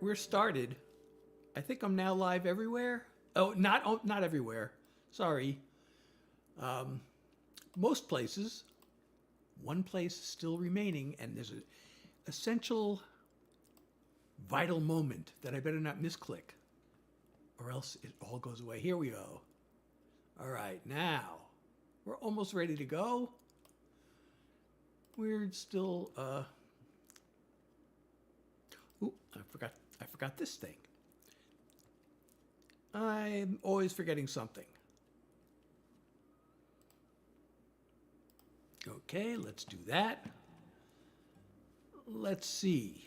we're started. I think I'm now live everywhere. Oh, not everywhere. Sorry. Most places. One place is still remaining, and there's an essential, vital moment that I better not misclick, or else it all goes away. Here we go. All right, now we're almost ready to go. We're still. Ooh, I forgot this thing. I'm always forgetting something. Okay, let's do that. Let's see.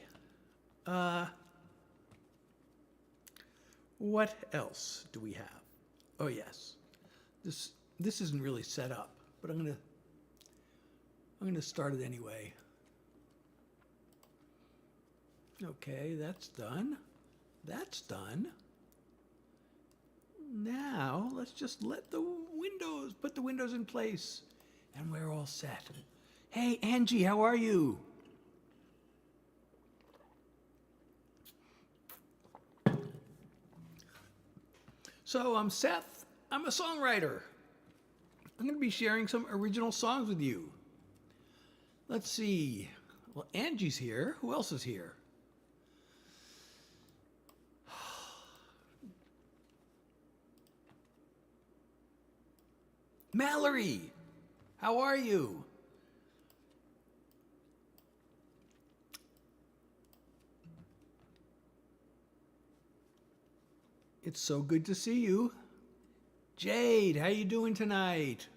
What else do we have? Oh yes, this isn't really set up, but I'm gonna start it anyway. Okay, that's done. That's done. Now let's just put the windows in place, and we're all set. Hey, Angie, how are you? So I'm Seth. I'm a songwriter. I'm going to be sharing some original songs with you. Let's see. Well, Angie's here. Who else is here? Mallory, how are you? It's so good to see you. Jade, how you doing tonight?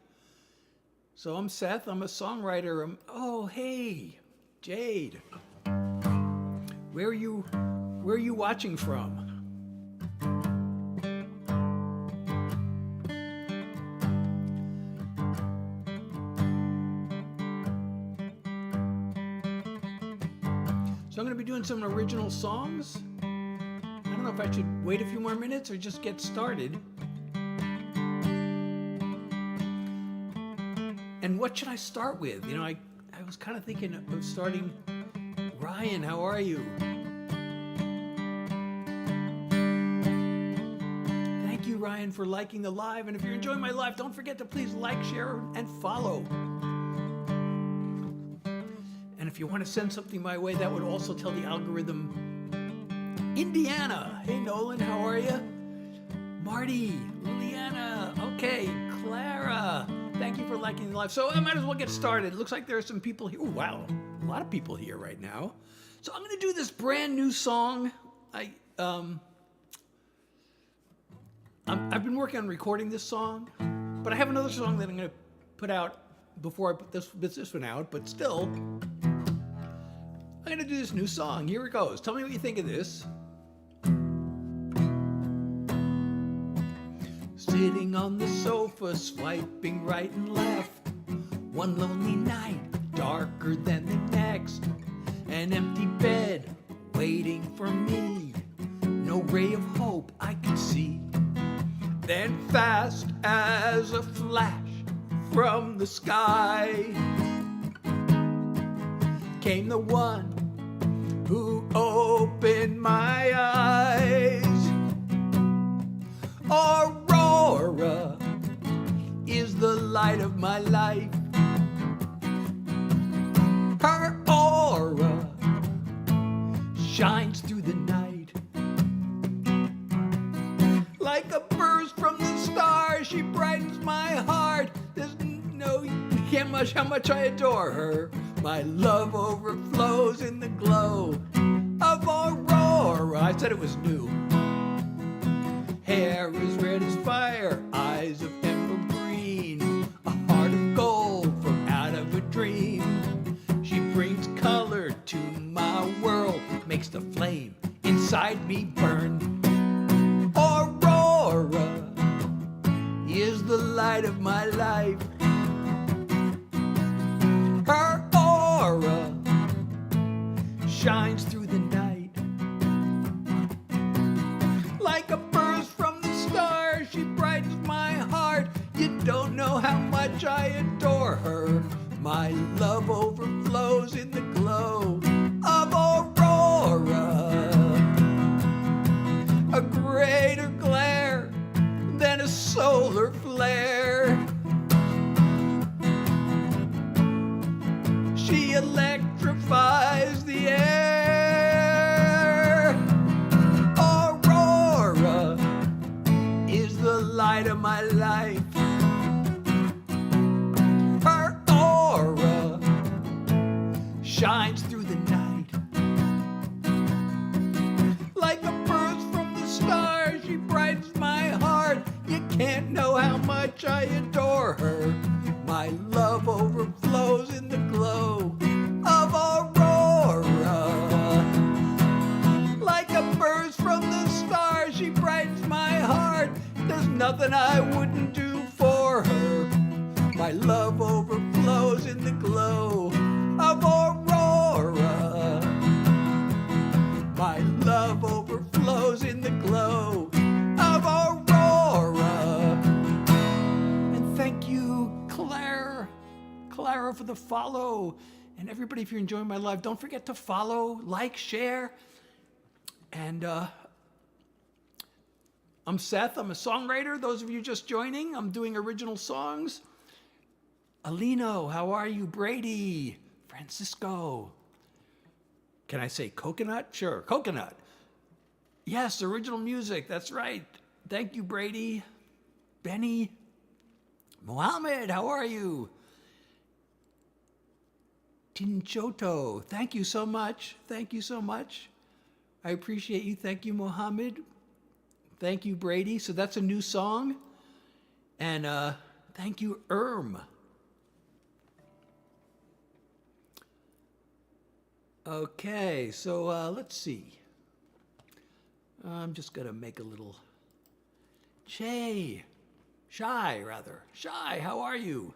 So I'm Seth, I'm a songwriter. Oh, hey, Jade. Where are you watching from? So I'm going to be doing some original songs. I don't know if I should wait a few more minutes or just get started. And what should I start with? You know, I was kind of thinking of starting. Ryan, how are you? Thank you, Ryan, for liking the live. And if you're enjoying my live, don't forget to please like, share, and follow. And if you want to send something my way, that would also tell the algorithm. Indiana, hey Nolan, how are you? Marty, Liliana, okay, Clara, thank you for liking the live. So I might as well get started. It looks like there are some people here. Oh, wow, a lot of people here right now. So I'm going to do this brand new song. I've been working on recording this song, but I have another song that I'm going to put out before I put this one out, but still, I'm going to do this new song. Here it goes. Tell me what you think of this. Sitting on the sofa, swiping right and left. One lonely night, darker than the next. An empty bed, waiting for me. No ray of hope I could see. Then fast as a flash from the sky came the one who opened my eyes. Aurora is the light of my life. Her aura shines through the night. Like a burst from the stars, she brightens my heart. There's no, you can't much how much I adore her. My love overflows in the glow of Aurora. I said it was new. Hair is red as fire, eyes of emerald green, a heart of gold from out of a dream. She brings color to my world, makes the flame inside me burn. Aurora is the light of my life. Her aura shines through the night. Like a burst from the stars, she brightens my heart. You don't know how much I adore her. My love overflows in the glow of Aurora. much I adore her. My love overflows in the glow of Aurora. Like a burst from the stars, she brightens my heart. There's nothing I wouldn't do for her. My love overflows in the glow of Aurora. My love overflows in the glow of Aurora. And thank you, Clara, for the follow. And everybody, if you're enjoying my live, don't forget to follow, like, share. And I'm Seth. I'm a songwriter. Those of you just joining, I'm doing original songs. Alino, how are you? Brady, Francisco. Can I say coconut? Sure, coconut. Yes, original music. That's right. Thank you, Brady. Benny. Mohammed, how are you? Tinchoto, thank you so much. Thank you so much. I appreciate you. Thank you, Mohammed. Thank you, Brady. So that's a new song. And thank you, Okay, so let's see. I'm just going to make a little... Shy, how are you?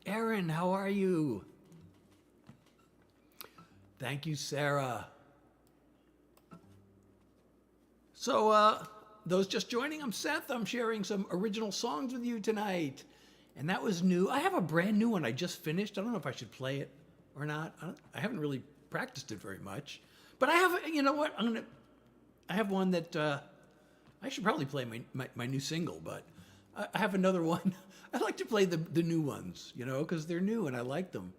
Aaron, how are you? Thank you, Sarah. So, those just joining, I'm Seth. I'm sharing some original songs with you tonight. And that was new. I have a brand new one I just finished. I don't know if I should play it or not. I haven't really practiced it very much. But I have, you know what? I have one that I should probably play my new single, but I have another one. I like to play the new ones, you know, because they're new and I like them.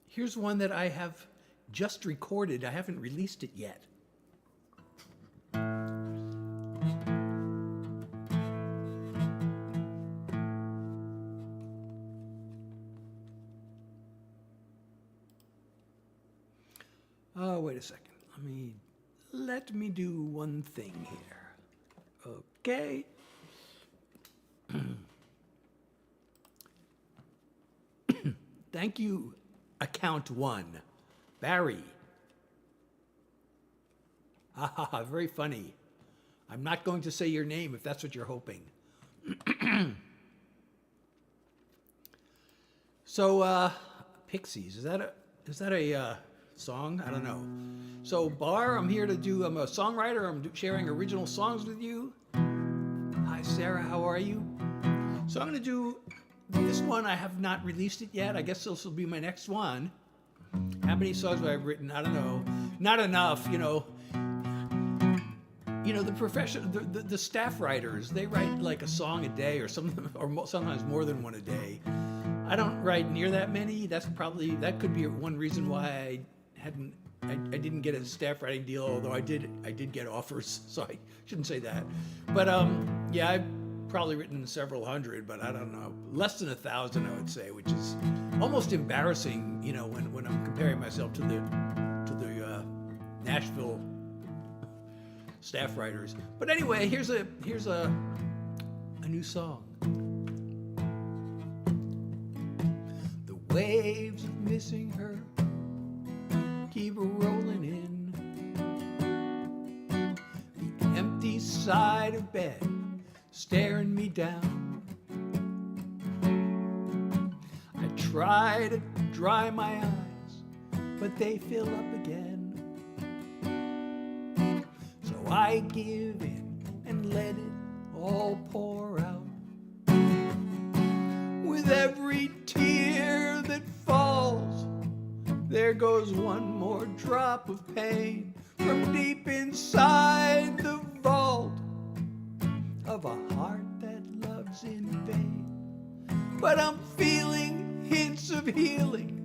Here's one that I have just recorded. I haven't released it yet. Oh, wait a second. Let me do one thing here. Okay. Thank you, account one, Barry. Ha ha ha, very funny. I'm not going to say your name if that's what you're hoping. So, Pixies, is that a song? I don't know. So, I'm here to do, I'm a songwriter. I'm sharing original songs with you. Hi, Sarah, how are you? So I'm going to do this one. I have not released it yet. I guess this will be my next one. How many songs have I written? I don't know. Not enough, you know. You know, the staff writers, they write like a song a day or something, or sometimes more than one a day. I don't write near that many. That could be one reason why I didn't get a staff writing deal, although I did get offers, so I shouldn't say that. But yeah, I've probably written several hundred, but I don't know, less than 1,000, I would say, which is almost embarrassing, you know, when I'm comparing myself to the Nashville staff writers. But anyway, here's a new song. The waves of missing her keep rolling in. The empty side of bed staring me down. I try to dry my eyes, but they fill up again. So I give in and let it all pour out. With every tear that falls, there goes one more drop of pain from deep inside the vault of a heart that loves in vain. But I'm feeling hints of healing,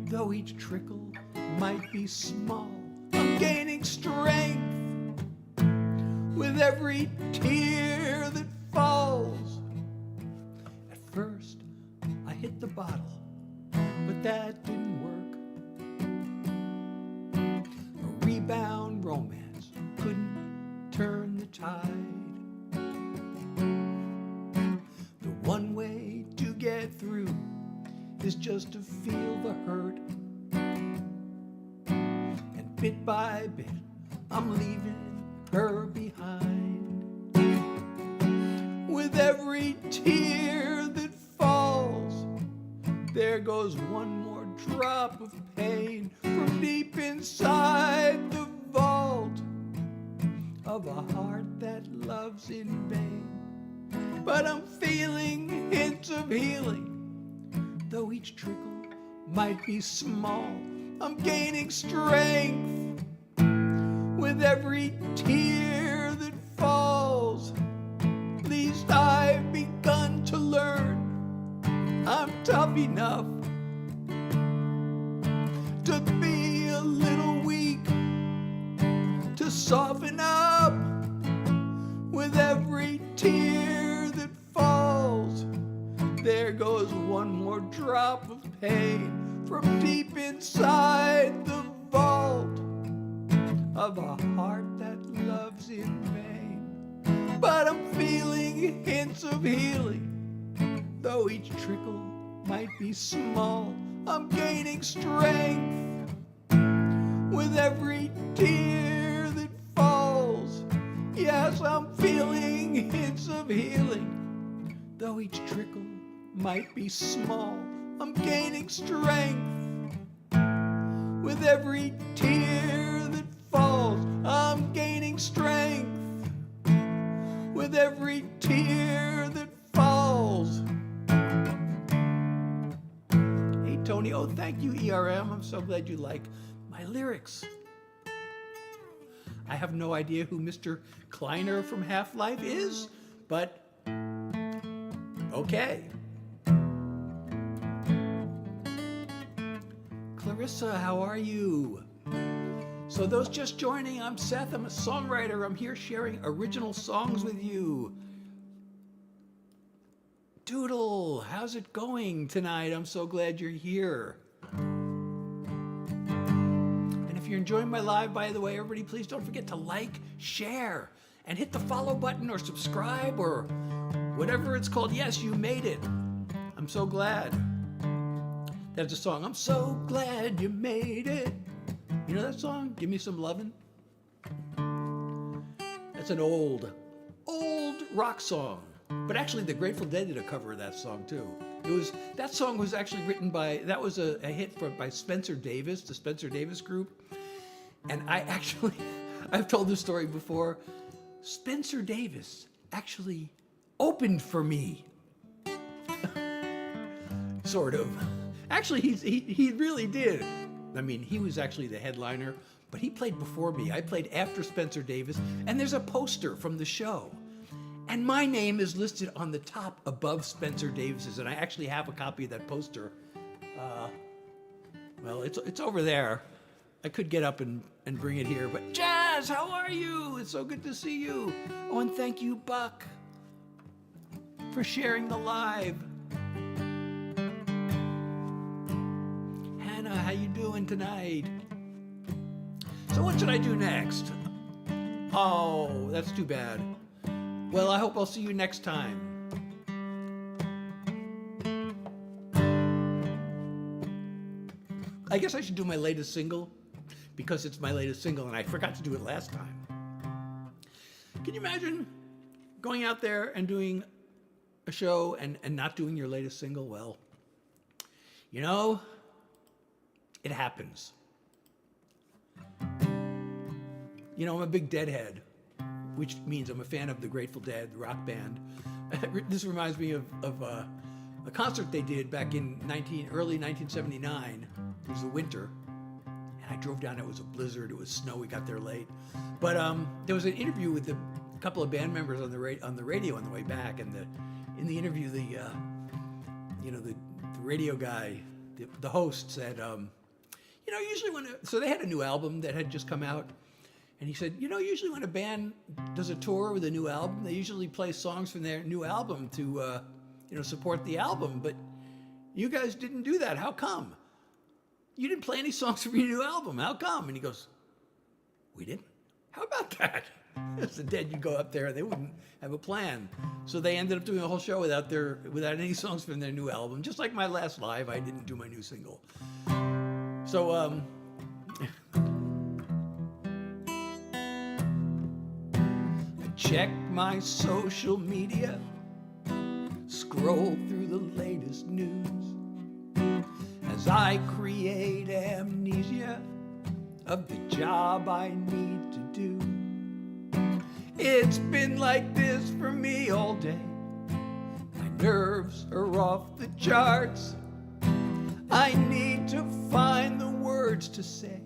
though each trickle might be small. I'm gaining strength with every tear that falls. At first, I hit the bottle, but that didn't work. A rebound romance couldn't turn is just to feel the hurt. And bit by bit, I'm leaving her behind. With every tear that falls, there goes one more drop of pain from deep inside the vault of a heart that loves in vain. But I'm feeling hints of healing, though each trickle might be small. I'm gaining strength with every tear that falls. At least I've begun to learn I'm tough enough to be a little weak, to soften up with every tear that falls. There goes one more drop of pain from deep inside the vault of a heart that loves in vain. But I'm feeling hints of healing, though each trickle might be small. I'm gaining strength with every tear that falls. Yes, I'm feeling hints of healing, though each trickle might be small. I'm gaining strength with every tear that falls. I'm gaining strength with every tear that falls. Hey, Tony. Oh, thank you, ERM. I'm so glad you like my lyrics. I have no idea who Mr. Kleiner from Half-Life is, but okay. Clarissa, how are you? So those just joining, I'm Seth. I'm a songwriter. I'm here sharing original songs with you. Doodle, how's it going tonight? I'm so glad you're here. And if you're enjoying my live, by the way, everybody, please don't forget to like, share, and hit the follow button or subscribe or whatever it's called. Yes, you made it. I'm so glad. That's a song. I'm so glad you made it. You know that song? Give Me Some Lovin'? That's an old rock song. But actually, the Grateful Dead did a cover of that song too. That song was actually written by, that was a hit by Spencer Davis, the Spencer Davis Group. And I've told this story before. Spencer Davis actually opened for me. Sort of. Actually, he really did. I mean, he was actually the headliner, but he played before me. I played after Spencer Davis, and there's a poster from the show. And my name is listed on the top above Spencer Davis's, and I actually have a copy of that poster. Well, it's over there. I could get up and bring it here, but Jazz, how are you? It's so good to see you. Oh, and thank you, Buck, for sharing the live. Hannah, how you doing tonight? So what should I do next? Oh, that's too bad. Well, I hope I'll see you next time. I guess I should do my latest single because it's my latest single and I forgot to do it last time. Can you imagine going out there and doing a show and not doing your latest single? Well, you know, it happens. You know, I'm a big Deadhead, which means I'm a fan of the Grateful Dead, the rock band. This reminds me of a concert they did back in early 1979. It was the winter, and I drove down. It was a blizzard. It was snow. We got there late, but there was an interview with a couple of band members on the radio on the way back, and in the interview, the radio guy, the host said, usually so they had a new album that had just come out. And he said, usually when a band does a tour with a new album, they usually play songs from their new album to, support the album. But you guys didn't do that. How come? You didn't play any songs from your new album. How come? And he goes, we didn't? How about that? If the Dead, you go up there, they wouldn't have a plan. So they ended up doing a whole show without any songs from their new album. Just like my last live, I didn't do my new single. So, I check my social media, scroll through the latest news, as I create amnesia of the job I need to do. It's been like this for me all day. My nerves are off the charts. I need to find the words to say,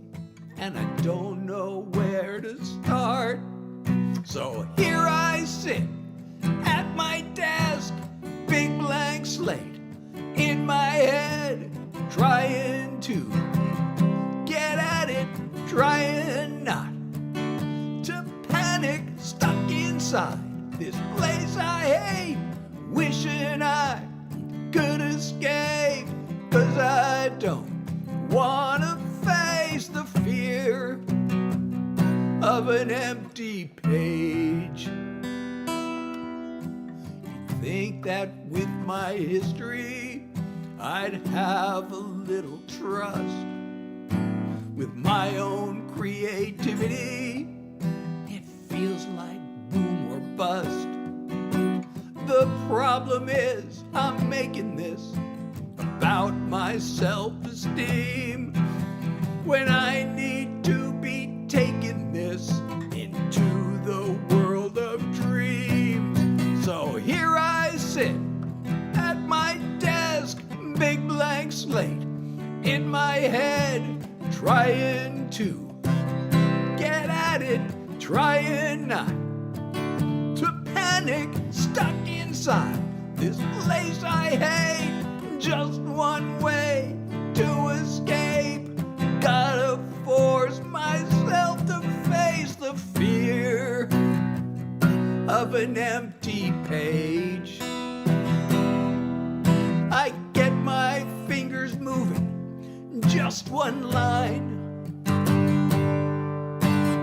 and I don't know where to start. So here I sit at my desk, big blank slate in my head, trying to get at it, trying not to panic, stuck inside this place I hate, wishing I could escape, 'cause I don't wanna face the fear of an empty page. You'd think that with my history I'd have a little trust with my own creativity. It feels like boom or bust. The problem is I'm making this about my self-esteem, when I need to be taking this into the world of dreams. So here I sit at my desk, big blank slate in my head, trying to get at it, trying not to panic, stuck inside this place I hate. Just one way to escape, gotta force myself to face the fear of an empty page. I get my fingers moving, just one line,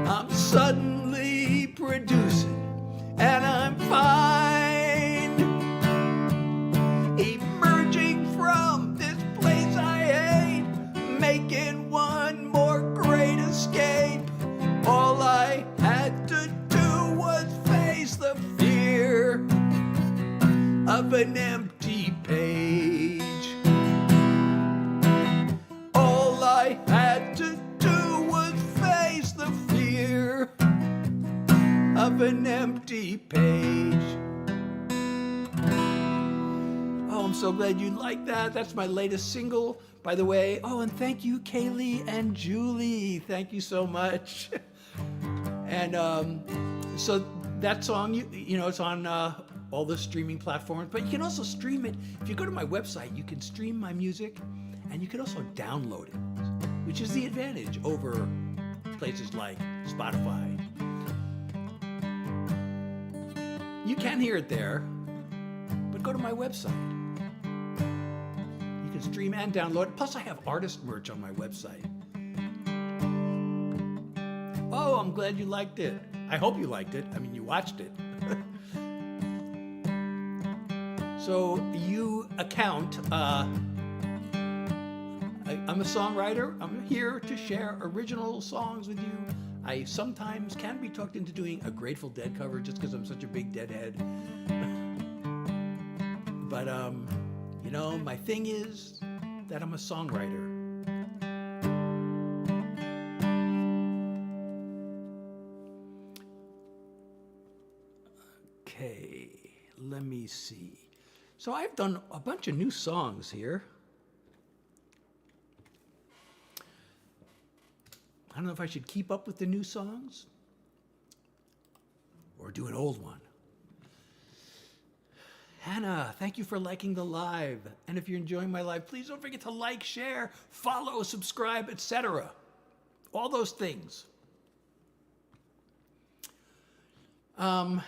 I'm suddenly producing, and I'm fine. Emerging from this place I hate, making one more great escape. All I had to do was face the fear of an empty page. All I had to do was face the fear of an empty page. Oh, I'm so glad you like that. That's my latest single, by the way. Oh, and thank you, Kaylee and Julie. Thank you so much. And so that song, you know, it's on all the streaming platforms, but you can also stream it. If you go to my website, you can stream my music, and you can also download it, which is the advantage over places like Spotify. You can hear it there, but go to my website. You can stream and download it. Plus, I have artist merch on my website. Oh, I'm glad you liked it. I hope you liked it. I mean, you watched it. So you account, I'm a songwriter. I'm here to share original songs with you. I sometimes can be talked into doing a Grateful Dead cover just because I'm such a big Deadhead. But, you know, my thing is that I'm a songwriter. Okay, let me see. So I've done a bunch of new songs here. I don't know if I should keep up with the new songs or do an old one. Hannah, thank you for liking the live. And if you're enjoying my live, please don't forget to like, share, follow, subscribe, etc. All those things. All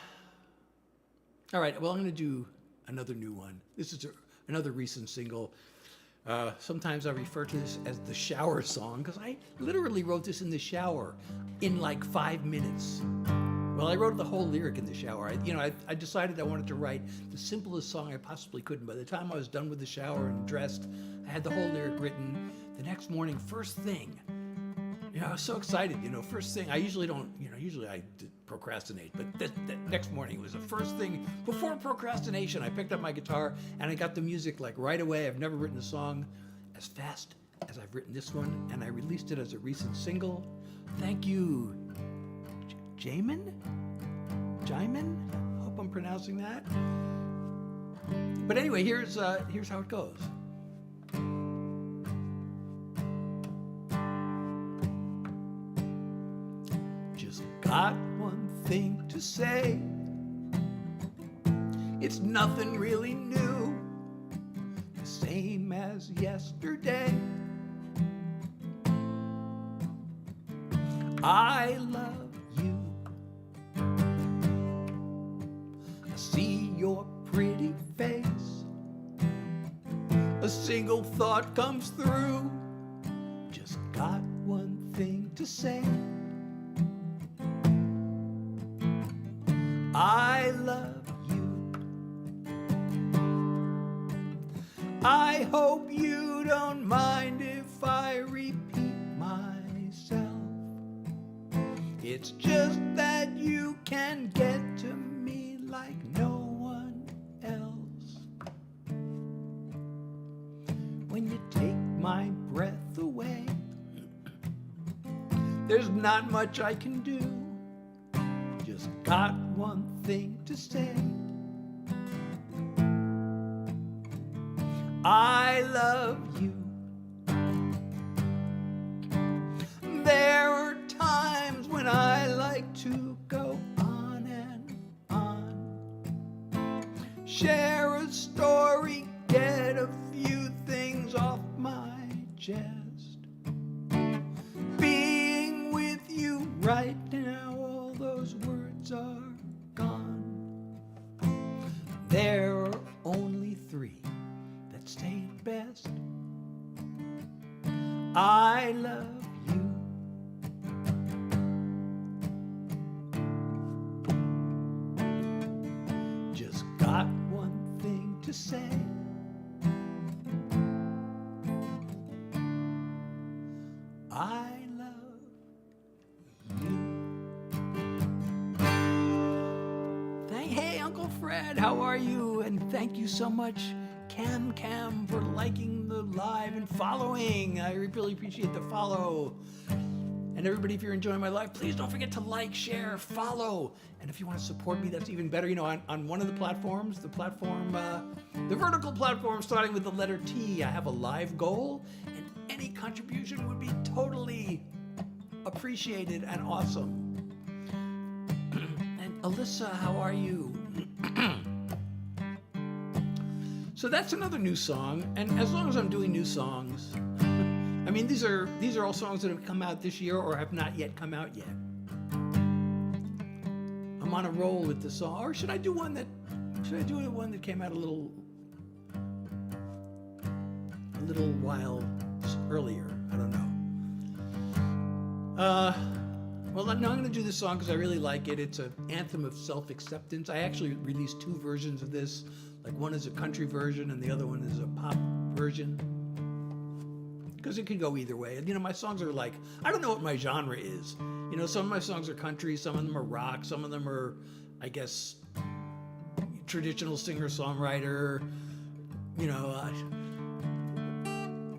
right, well, I'm going to do another new one. This is another recent single. Sometimes I refer to this as the shower song because I literally wrote this in the shower in like 5 minutes Well, I wrote the whole lyric in the shower. I decided I wanted to write the simplest song I possibly could. And by the time I was done with the shower and dressed, I had the whole lyric written. The next morning, first thing, I was so excited. First thing, I usually don't, usually I procrastinate. But that next morning, it was the first thing before procrastination. I picked up my guitar and I got the music like right away. I've never written a song as fast as I've written this one. And I released it as a recent single. Thank you, Jamin? Hope I'm pronouncing that. But anyway, here's how it goes. Just got one thing to say. It's nothing really new, the same as yesterday. I love you. I see your pretty face. A single thought comes through. Just got one thing to say. I love you. I hope you don't mind if I repeat myself. It's just that you can get to me like no one else. When you take my breath away, there's not much I can do. Just got one thing to say. I love you. There are times when I like to go on and on. Share a story, get a few things off my chest. Being with you right now, all those words are gone. There are only three that stay best. I love you. Just got one thing to say. I love you. Hey, Uncle Fred, how are you? And thank you so much, Cam, for liking the live and following. I really appreciate the follow. And everybody, if you're enjoying my live, please don't forget to like, share, follow. And if you want to support me, that's even better. On one of the platforms, the vertical platform starting with the letter T, I have a live goal, and any contribution would be totally appreciated and awesome. And Alyssa, how are you? So that's another new song, and as long as I'm doing new songs, I mean, these are all songs that have come out this year or have not yet come out yet. I'm on a roll with the song. Or should I do one that came out a little while earlier? I don't know. Well, no, I'm going to do this song because I really like it. It's an anthem of self-acceptance. I actually released two versions of this. Like, one is a country version and the other one is a pop version. Because it can go either way. And, my songs are like, I don't know what my genre is. Some of my songs are country, some of them are rock, some of them are, I guess, traditional singer-songwriter.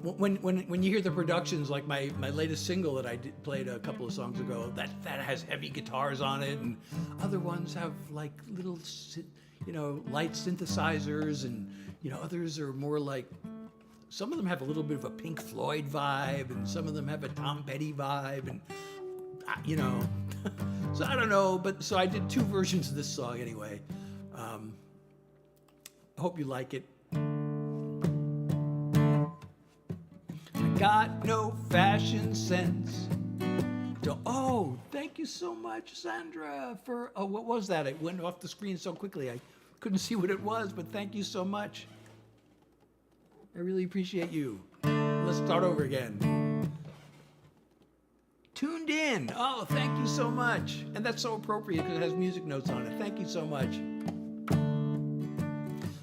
When you hear the productions, like my latest single that I played a couple of songs ago, that has heavy guitars on it, and other ones have like little, light synthesizers, and others are more like. Some of them have a little bit of a Pink Floyd vibe, and some of them have a Tom Petty vibe, and so I don't know, but so I did two versions of this song anyway. I hope you like it. I got no fashion sense. Oh, thank you so much, Sandra, for what was that? It went off the screen so quickly I couldn't see what it was, but thank you so much. I really appreciate you. Let's start over again. tuned in. Oh, thank you so much. And that's so appropriate because it has music notes on it. Thank you so much.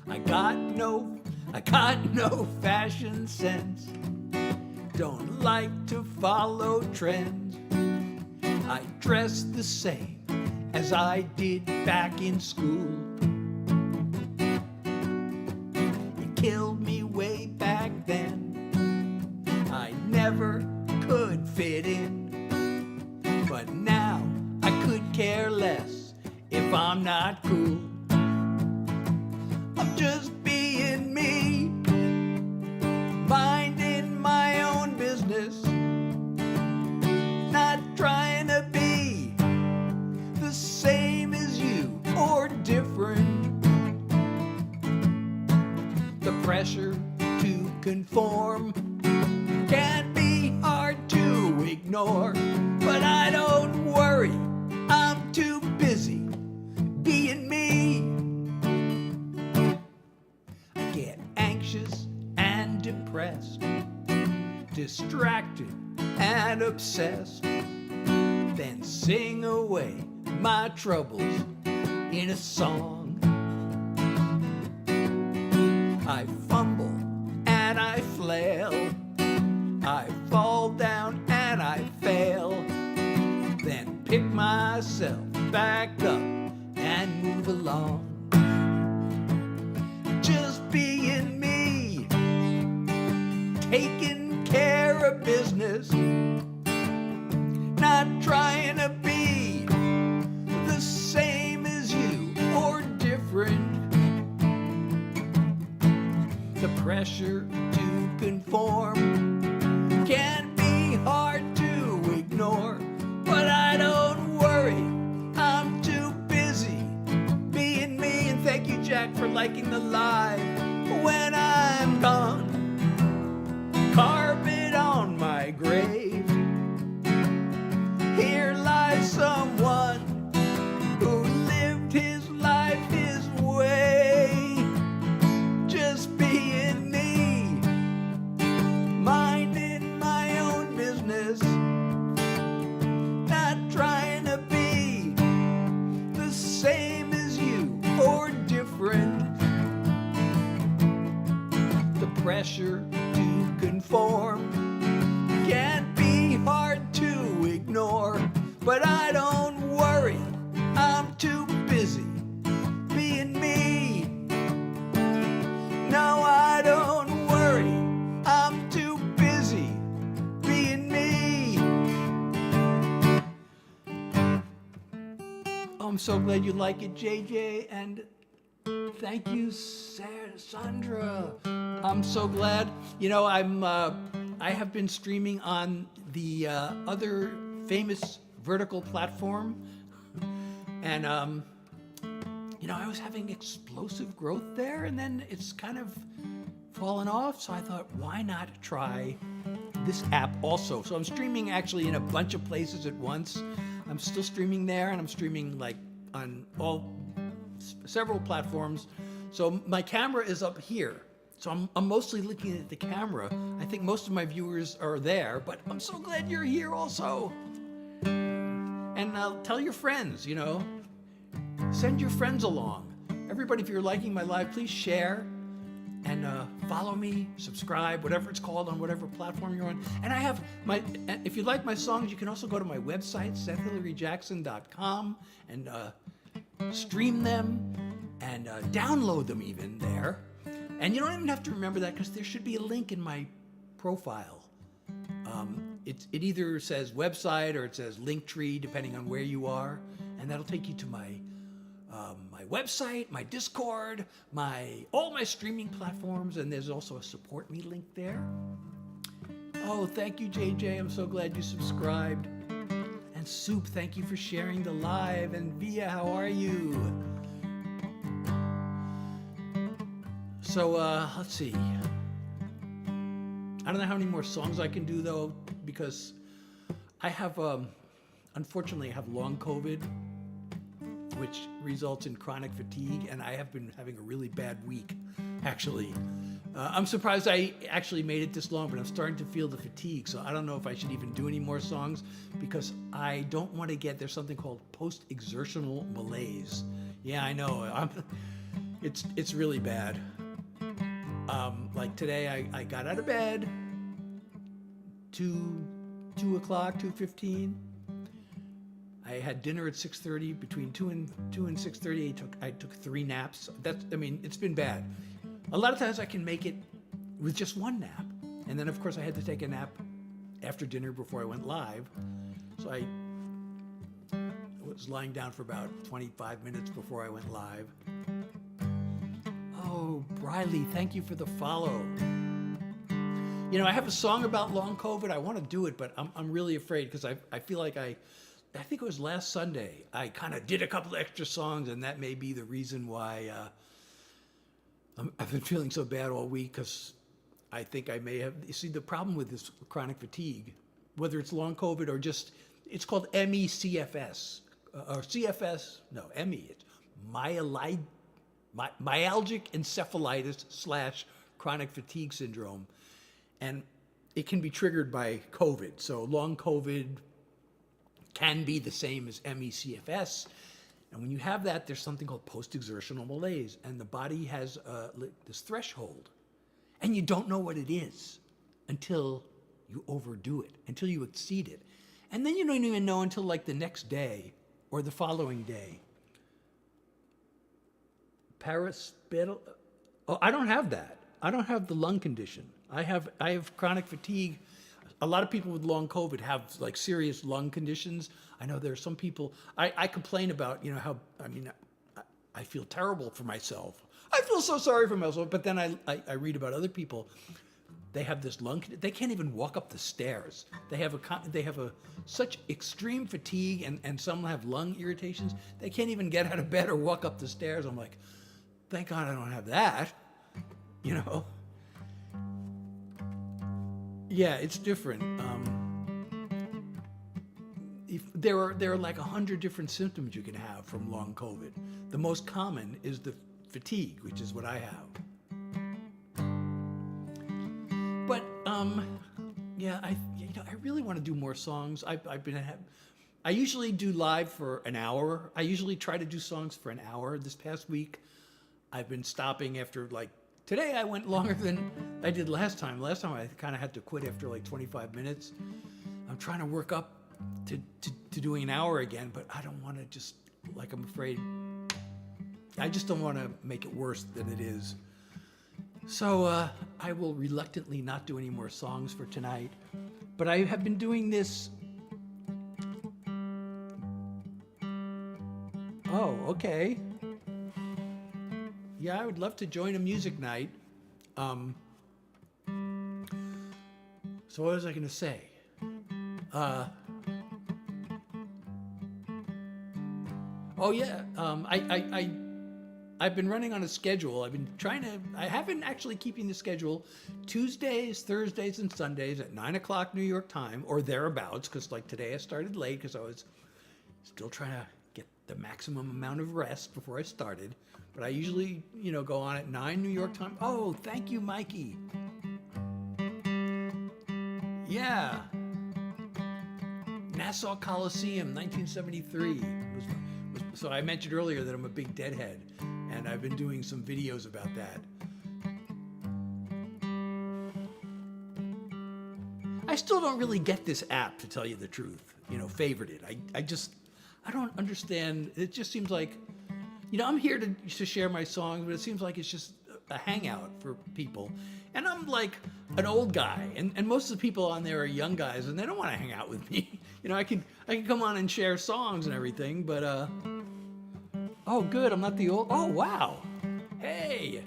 I got no fashion sense. Don't like to follow trends. I dress the same as I did back in school. It killed me way back then. I never could fit in. But now I could care less if I'm not cool. I'm just being me, minding my own business, not trying to be the same as you or different. The pressure to conform can be hard to ignore, but I don't worry, I'm too busy being me. I get anxious and depressed, distracted and obsessed, then sing away my troubles in a song. I fumble and I flail, I fall down and I fail, then pick myself back up and move along. Just being me, taking care of business, not trying to be the same as you or different. The pressure to conform can be hard to ignore, but I don't worry, I'm too busy being me. And thank you, Jack, for liking the live. When I'm gone, carve it on my grave. Here lies someone who lived his life his way, just being me, minding my own business, not trying to be the same as you or different. The pressure to conform can be hard to ignore, but I don't worry, I'm too busy being me. No, I don't worry, I'm too busy being me. Oh, I'm so glad you like it, JJ, and thank you, Sandra. I'm so glad. You know, I have been streaming on the other famous vertical platform, and you know, I was having explosive growth there, and then it's kind of fallen off. So I thought, why not try this app also? So I'm streaming actually in a bunch of places at once. I'm still streaming there, and I'm streaming like on several platforms. So my camera is up here. So I'm mostly looking at the camera. I think most of my viewers are there, but I'm so glad you're here also. And tell your friends, you know, send your friends along. Everybody, if you're liking my live, please share and follow me, subscribe, whatever it's called on whatever platform you're on. And I have if you like my songs, you can also go to my website, SethHilaryJackson.com, and stream them and download them even there. And you don't even have to remember that because there should be a link in my profile. It either says website or it says Linktree, depending on where you are, and that'll take you to my website, my Discord, all my streaming platforms, and there's also a support me link there. Oh, thank you, JJ. I'm so glad you subscribed. And Soup, thank you for sharing the live. And Via, how are you? So let's see. I don't know how many more songs I can do though, because I have, unfortunately, I have long COVID, which results in chronic fatigue, and I have been having a really bad week, actually. I'm surprised I actually made it this long, but I'm starting to feel the fatigue. So I don't know if I should even do any more songs because I don't want to get, there's something called post-exertional malaise. Yeah, I know. It's really bad. Like today, I got out of bed 2 o'clock, 2:15. I had dinner at 6:30. Between 2 and 6:30, I took 3 naps. It's been bad. A lot of times I can make it with just 1 nap. And then, of course, I had to take a nap after dinner before I went live. So I was lying down for about 25 minutes before I went live. Oh, Briley, thank you for the follow. You know, I have a song about long COVID. I want to do it, but I'm really afraid because I feel like I think it was last Sunday, I kind of did a couple of extra songs, and that may be the reason why I've been feeling so bad all week because I think I may have. You see, the problem with this chronic fatigue, whether it's long COVID or just, it's called ME/CFS or CFS. No, ME. It's myalgic encephalitis / chronic fatigue syndrome, and it can be triggered by COVID. So long COVID can be the same as ME/CFS. And when you have that, there's something called post-exertional malaise, and the body has this threshold, and you don't know what it is until you overdo it, until you exceed it. And then you don't even know until like the next day or the following day. Paraspital, oh, I don't have that. I don't have the lung condition. I have chronic fatigue. A lot of people with long COVID have like serious lung conditions. I know there are some people, I complain about, you know, how, I feel terrible for myself. I feel so sorry for myself, but then I read about other people. They have this they can't even walk up the stairs. They have such extreme fatigue, and some have lung irritations. They can't even get out of bed or walk up the stairs. I'm like, thank God I don't have that, you know? Yeah, it's different. There are like 100 different symptoms you can have from long COVID. The most common is the fatigue, which is what I have. But yeah, I really want to do more songs. I usually do live for an hour. I usually try to do songs for an hour. This past week, I've been stopping after like. Today I went longer than I did last time. Last time I kind of had to quit after like 25 minutes. I'm trying to work up to doing an hour again, but I don't want to just, like, I'm afraid, I just don't want to make it worse than it is. So I will reluctantly not do any more songs for tonight, but I have been doing this. Oh, okay. Yeah, I would love to join a music night. So what was I going to say? Oh yeah, I've been running on a schedule. I haven't actually keeping the schedule. Tuesdays, Thursdays, and Sundays at 9 o'clock New York time or thereabouts. Because like today I started late because I was still trying to get the maximum amount of rest before I started. But I usually, go on at 9 New York time. Oh, thank you, Mikey. Yeah. Nassau Coliseum, 1973. So I mentioned earlier that I'm a big Deadhead, and I've been doing some videos about that. I still don't really get this app, to tell you the truth. Favorite it. I don't understand. It just seems like, I'm here to share my songs, but it seems like it's just a hangout for people. And I'm like an old guy, and most of the people on there are young guys, and they don't want to hang out with me. I can come on and share songs and everything, but oh, good, I'm not the old. Oh, wow, hey,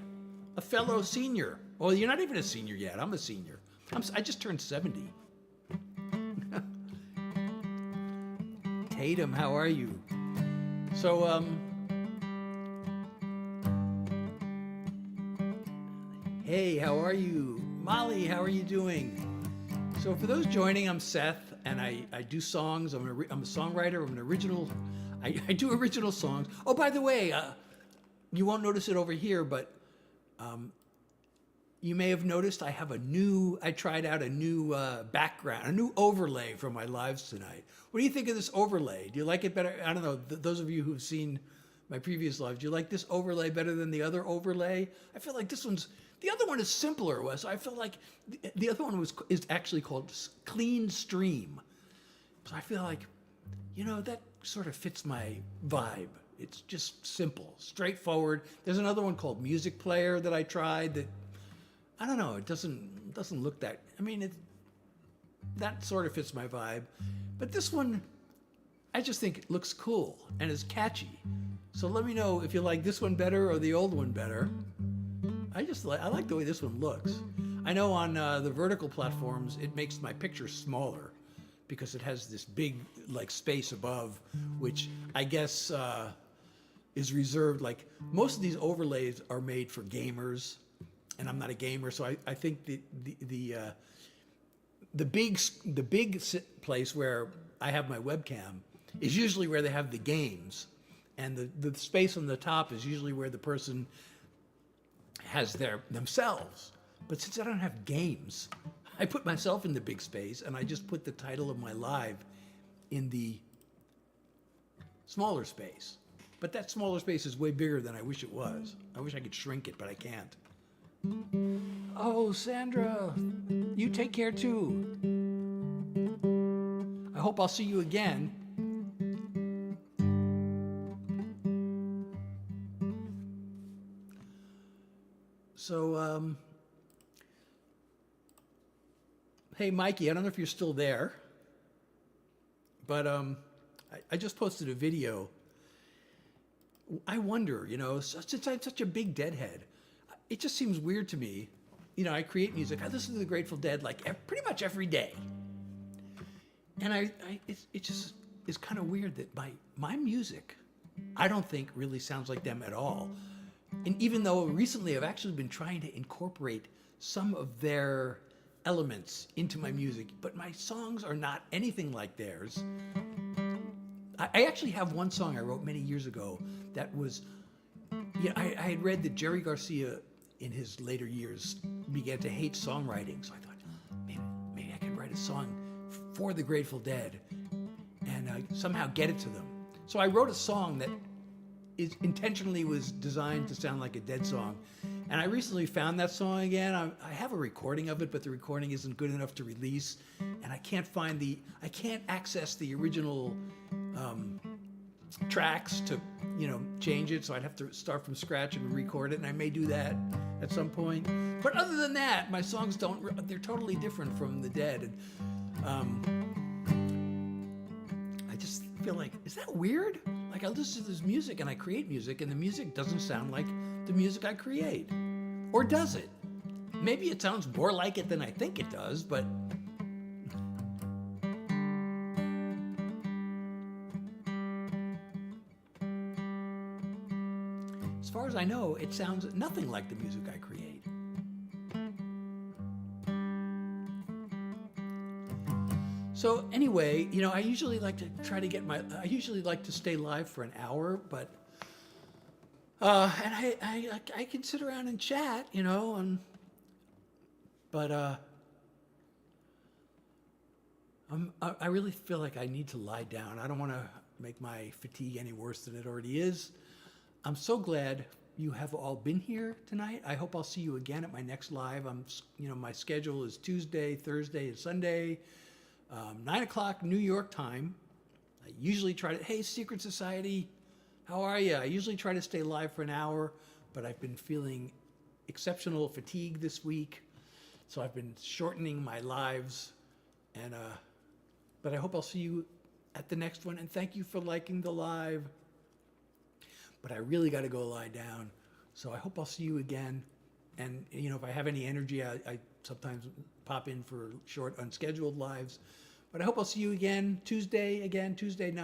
a fellow senior. Well, you're not even a senior yet. I'm a senior. I just turned 70. Tatum, how are you? So hey, how are you? Molly, how are you doing? So for those joining, I'm Seth, and I do songs. I'm a songwriter. I'm an original. I do original songs. Oh, by the way, you won't notice it over here, but you may have noticed I tried out a new background, a new overlay for my lives tonight. What do you think of this overlay? Do you like it better? I don't know, those of you who've seen my previous lives, do you like this overlay better than the other overlay? I feel like the other one is simpler, Wes. I feel like the other one is actually called Clean Stream. So I feel like, that sort of fits my vibe. It's just simple, straightforward. There's another one called Music Player that I tried that, I don't know, it doesn't look that, that sort of fits my vibe. But this one, I just think it looks cool and is catchy. So let me know if you like this one better or the old one better. I like the way this one looks. I know on the vertical platforms, it makes my picture smaller because it has this big space above, which I guess is reserved. Like most of these overlays are made for gamers, and I'm not a gamer, so I think the big place where I have my webcam is usually where they have the games, and the space on the top is usually where the person has themselves. But since I don't have games, I put myself in the big space, and I just put the title of my live in the smaller space. But that smaller space is way bigger than I wish it was. I wish I could shrink it, but I can't. Oh, Sandra, you take care too. I hope I'll see you again. So, hey, Mikey, I don't know if you're still there, but I just posted a video. I wonder, since I'm such a big Deadhead, it just seems weird to me. I create music. I listen to the Grateful Dead pretty much every day. And it just is kind of weird that my music, I don't think really sounds like them at all. And even though recently I've actually been trying to incorporate some of their elements into my music, but my songs are not anything like theirs. I actually have one song I wrote many years ago that was, I had read that Jerry Garcia in his later years began to hate songwriting. So I thought, maybe I could write a song for the Grateful Dead and somehow get it to them. So I wrote a song that intentionally was designed to sound like a Dead song. And I recently found that song again. I have a recording of it, but the recording isn't good enough to release. And I can't access the original tracks to, change it. So I'd have to start from scratch and record it. And I may do that at some point. But other than that, my songs they're totally different from the Dead. And I just feel like, is that weird? Like I listen to this music and I create music and the music doesn't sound like the music I create. Or does it? Maybe it sounds more like it than I think it does, but as far as I know, it sounds nothing like the music I create. So anyway, I usually like to stay live for an hour, but and I can sit around and chat, but I really feel like I need to lie down. I don't want to make my fatigue any worse than it already is. I'm so glad you have all been here tonight. I hope I'll see you again at my next live. My schedule is Tuesday, Thursday, and Sunday. 9 o'clock New York time. I usually try to, hey, Secret Society, how are you? I usually try to stay live for an hour, but I've been feeling exceptional fatigue this week, so I've been shortening my lives. And but I hope I'll see you at the next one, and thank you for liking the live. But I really got to go lie down, so I hope I'll see you again. And if I have any energy, I sometimes pop in for short, unscheduled lives. But I hope I'll see you again Tuesday night.